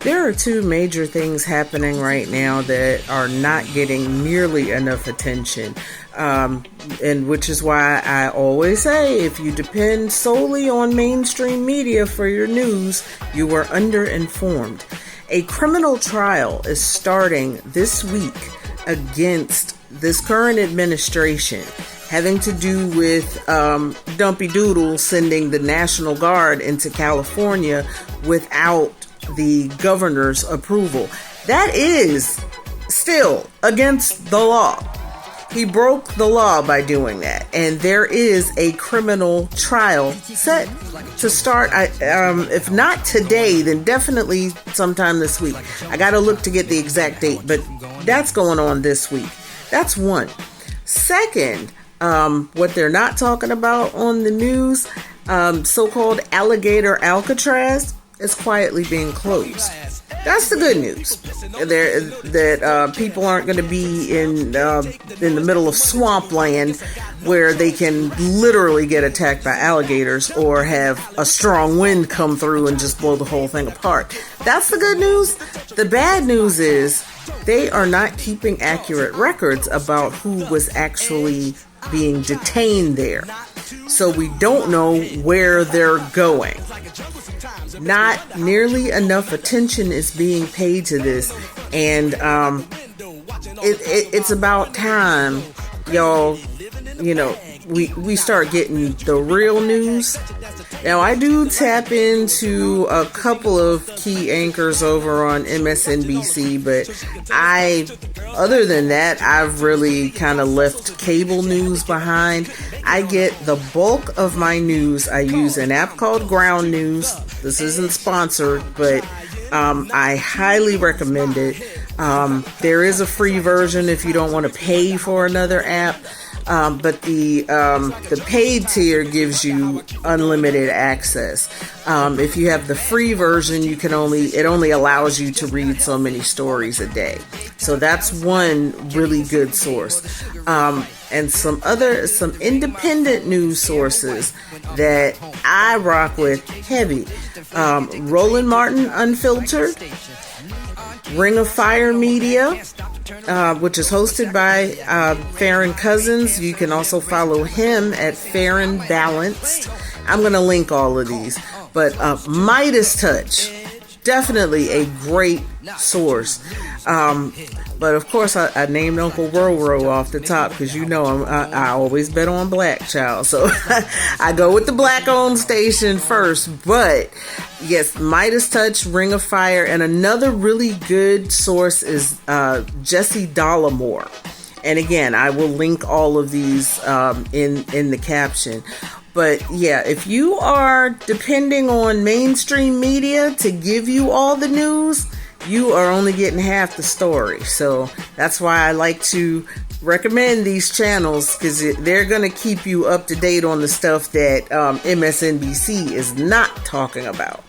There are two major things happening right now that are not getting nearly enough attention. And which is why I always say if you depend solely on mainstream media for your news, you are underinformed. A criminal trial is starting this week against this current administration, having to do with Dumpy Doodle sending the National Guard into California without the governor's approval. That is still against the law. He broke the law by doing that, and there is a criminal trial set to start. If not today, then definitely sometime this week. I gotta look to get the exact date, but that's going on this week. That's one. Second, what they're not talking about on the news, so-called alligator Alcatraz is quietly being closed. That's the good news. That people aren't going to be in the middle of swampland where they can literally get attacked by alligators or have a strong wind come through and just blow the whole thing apart. That's the good news. The bad news is they are not keeping accurate records about who was actually being detained there. So we don't know where they're going. Not nearly enough attention is being paid to this, and it's about time, y'all. We start getting the real news. Now, I do tap into a couple of key anchors over on MSNBC, but other than that, I've really kind of left cable news behind. I get the bulk of my news. I use an app called Ground News. This isn't sponsored, but I highly recommend it. There is a free version if you don't want to pay for another app. But the paid tier gives you unlimited access. If you have the free version, it only allows you to read so many stories a day. So that's one really good source. And some independent news sources that I rock with heavy. Roland Martin Unfiltered, Ring of Fire Media, which is hosted by Farron Cousins. You can also follow him at Farron Balanced. I'm going to link all of these. But Midas Touch, definitely a great source. But of course, I named Uncle Roro off the top because I always bet on Black Child. So I go with the Black-owned station first. But yes, Midas Touch, Ring of Fire, and another really good source is Jesse Dollemore. And again, I will link all of these in the caption. But yeah, if you are depending on mainstream media to give you all the news, you are only getting half the story. So that's why I like to recommend these channels, because they're going to keep you up to date on the stuff that MSNBC is not talking about.